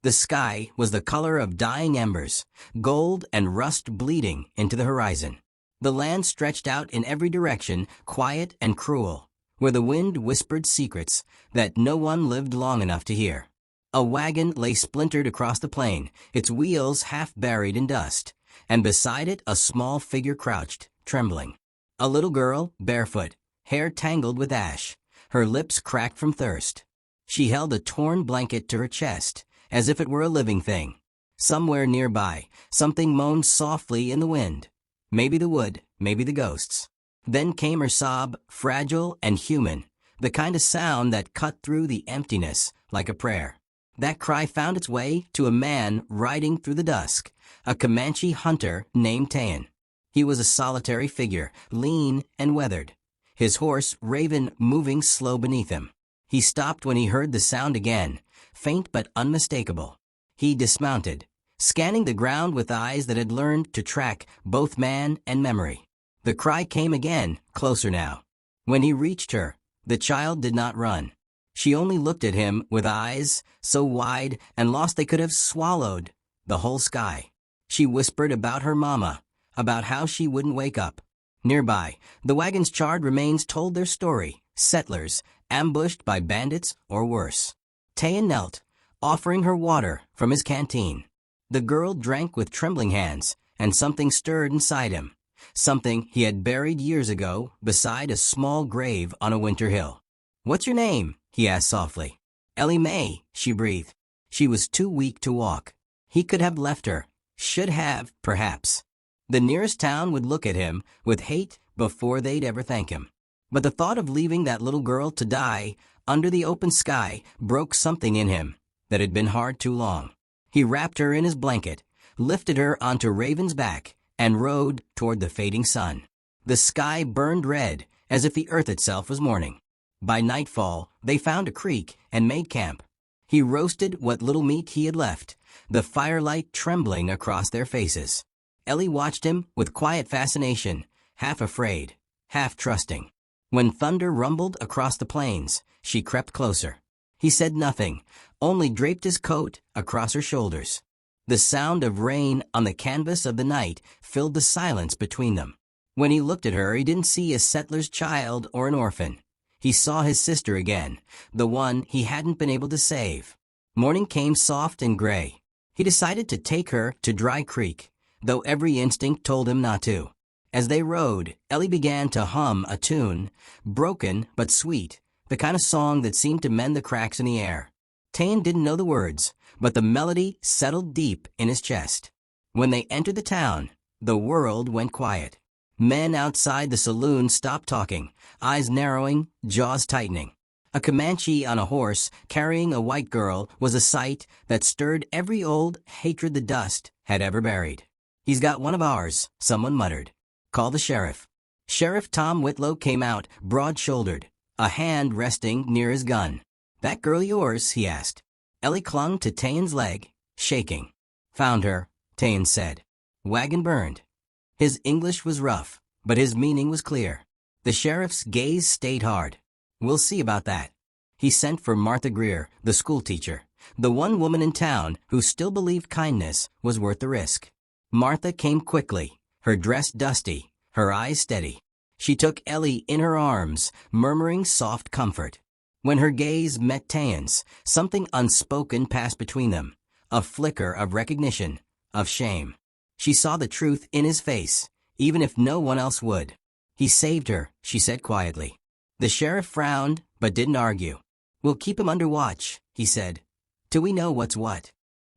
The sky was the color of dying embers, gold and rust bleeding into the horizon. The land stretched out in every direction, quiet and cruel, where the wind whispered secrets that no one lived long enough to hear. A wagon lay splintered across the plain, its wheels half buried in dust, and beside it a small figure crouched, trembling. A little girl, barefoot, hair tangled with ash, her lips cracked from thirst. She held a torn blanket to her chest, as if it were a living thing. Somewhere nearby, something moaned softly in the wind. Maybe the wood, maybe the ghosts. Then came her sob, fragile and human, the kind of sound that cut through the emptiness like a prayer. That cry found its way to a man riding through the dusk, a Comanche hunter named Tayan. He was a solitary figure, lean and weathered, his horse, Raven, moving slow beneath him. He stopped when he heard the sound again, faint but unmistakable. He dismounted, scanning the ground with eyes that had learned to track both man and memory. The cry came again, closer now. When he reached her, the child did not run. She only looked at him with eyes so wide and lost they could have swallowed the whole sky. She whispered about her mama, about how she wouldn't wake up. Nearby, the wagon's charred remains told their story, settlers, ambushed by bandits or worse. Tayan knelt, offering her water from his canteen. The girl drank with trembling hands, and something stirred inside him, something he had buried years ago beside a small grave on a winter hill. "What's your name?" he asked softly. "Ellie Mae," she breathed. She was too weak to walk. He could have left her, should have, perhaps. The nearest town would look at him with hate before they'd ever thank him. But the thought of leaving that little girl to die under the open sky broke something in him that had been hard too long. He wrapped her in his blanket, lifted her onto Raven's back, and rode toward the fading sun. The sky burned red, as if the earth itself was mourning. By nightfall, they found a creek and made camp. He roasted what little meat he had left, the firelight trembling across their faces. Ellie watched him with quiet fascination, half afraid, half trusting. When thunder rumbled across the plains, she crept closer. He said nothing, only draped his coat across her shoulders. The sound of rain on the canvas of the night filled the silence between them. When he looked at her, he didn't see a settler's child or an orphan. He saw his sister again, the one he hadn't been able to save. Morning came soft and gray. He decided to take her to Dry Creek, though every instinct told him not to. As they rode, Ellie began to hum a tune, broken but sweet, the kind of song that seemed to mend the cracks in the air. Tayan didn't know the words, but the melody settled deep in his chest. When they entered the town, the world went quiet. Men outside the saloon stopped talking, eyes narrowing, jaws tightening. A Comanche on a horse carrying a white girl was a sight that stirred every old hatred the dust had ever buried. "He's got one of ours," someone muttered. "Call the sheriff." Sheriff Tom Whitlow came out, broad-shouldered, a hand resting near his gun. "That girl yours?" he asked. Ellie clung to Tayan's leg, shaking. "Found her," Tayan said. "Wagon burned." His English was rough, but his meaning was clear. The sheriff's gaze stayed hard. "We'll see about that." He sent for Martha Greer, the schoolteacher, the one woman in town who still believed kindness was worth the risk. Martha came quickly, her dress dusty, her eyes steady. She took Ellie in her arms, murmuring soft comfort. When her gaze met Tayan's, something unspoken passed between them, a flicker of recognition, of shame. She saw the truth in his face, even if no one else would. "He saved her," she said quietly. The sheriff frowned, but didn't argue. "We'll keep him under watch," he said, "till we know what's what."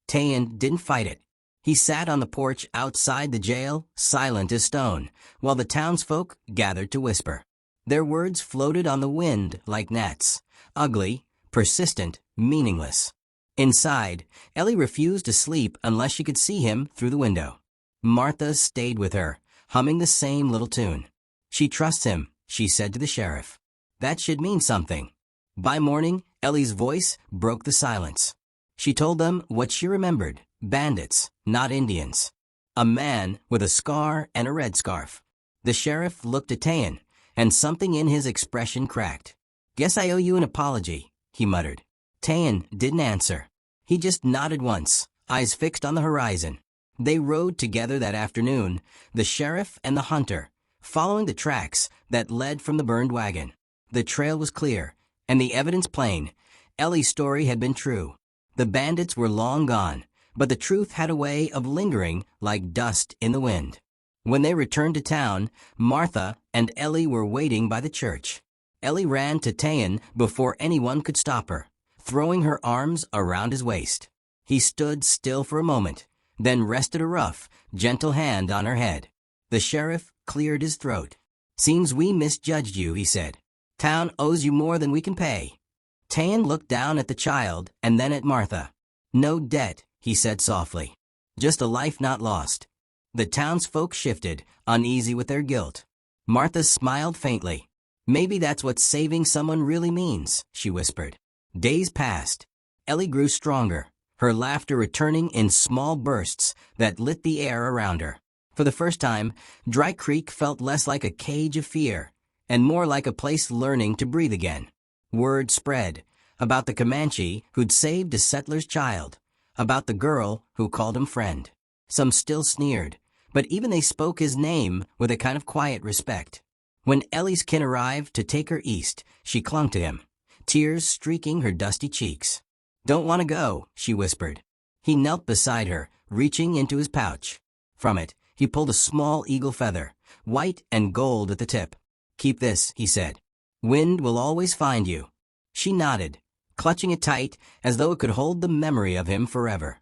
Tayan didn't fight it. He sat on the porch outside the jail, silent as stone, while the townsfolk gathered to whisper. Their words floated on the wind like gnats, ugly, persistent, meaningless. Inside, Ellie refused to sleep unless she could see him through the window. Martha stayed with her, humming the same little tune. "She trusts him," she said to the sheriff. That should mean something. By morning, Ellie's voice broke the silence. She told them what she remembered, bandits, not Indians. A man with a scar and a red scarf. The sheriff looked at Tayan, and something in his expression cracked. "Guess I owe you an apology," he muttered. Tayan didn't answer. He just nodded once, eyes fixed on the horizon. They rode together that afternoon, the sheriff and the hunter, following the tracks that led from the burned wagon. The trail was clear, and the evidence plain. Ellie's story had been true. The bandits were long gone, but the truth had a way of lingering like dust in the wind. When they returned to town, Martha and Ellie were waiting by the church. Ellie ran to Tayan before anyone could stop her, throwing her arms around his waist. He stood still for a moment, then rested a rough, gentle hand on her head. The sheriff cleared his throat. "Seems we misjudged you," he said. "Town owes you more than we can pay." Tayan looked down at the child and then at Martha. "No debt," he said softly. "Just a life not lost." The townsfolk shifted, uneasy with their guilt. Martha smiled faintly. "Maybe that's what saving someone really means," she whispered. Days passed. Ellie grew stronger, her laughter returning in small bursts that lit the air around her. For the first time, Dry Creek felt less like a cage of fear, and more like a place learning to breathe again. Word spread about the Comanche who'd saved a settler's child, about the girl who called him friend. Some still sneered, but even they spoke his name with a kind of quiet respect. When Ellie's kin arrived to take her east, she clung to him, tears streaking her dusty cheeks. "Don't want to go," she whispered. He knelt beside her, reaching into his pouch. From it, he pulled a small eagle feather, white and gold at the tip. "Keep this," he said. "Wind will always find you." She nodded, clutching it tight as though it could hold the memory of him forever.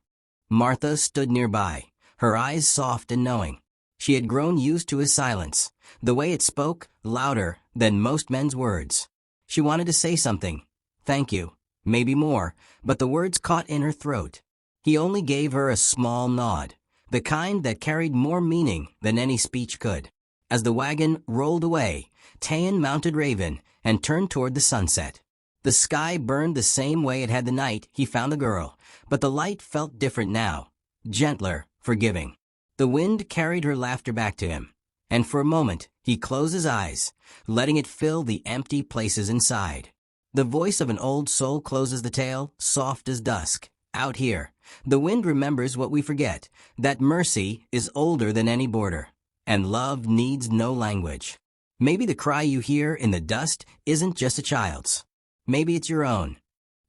Martha stood nearby, her eyes soft and knowing. She had grown used to his silence, the way it spoke louder than most men's words. She wanted to say something, thank you, maybe more, but the words caught in her throat. He only gave her a small nod, the kind that carried more meaning than any speech could. As the wagon rolled away, Tayan mounted Raven and turned toward the sunset. The sky burned the same way it had the night he found the girl, but the light felt different now, gentler, forgiving. The wind carried her laughter back to him, and for a moment he closed his eyes, letting it fill the empty places inside. The voice of an old soul closes the tale, soft as dusk. Out here, the wind remembers what we forget, that mercy is older than any border, and love needs no language. Maybe the cry you hear in the dust isn't just a child's. Maybe it's your own.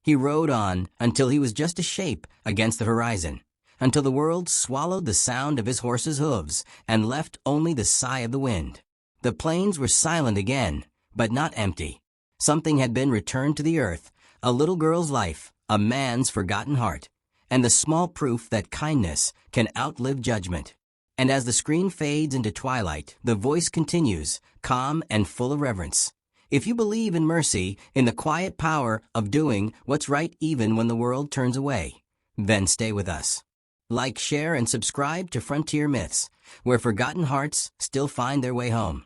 He rode on until he was just a shape against the horizon, until the world swallowed the sound of his horse's hooves and left only the sigh of the wind. The plains were silent again, but not empty. Something had been returned to the earth, a little girl's life, a man's forgotten heart, and the small proof that kindness can outlive judgment. And as the screen fades into twilight, the voice continues, calm and full of reverence. If you believe in mercy, in the quiet power of doing what's right even when the world turns away, then stay with us. Like, share, and subscribe to Frontier Myths, where forgotten hearts still find their way home.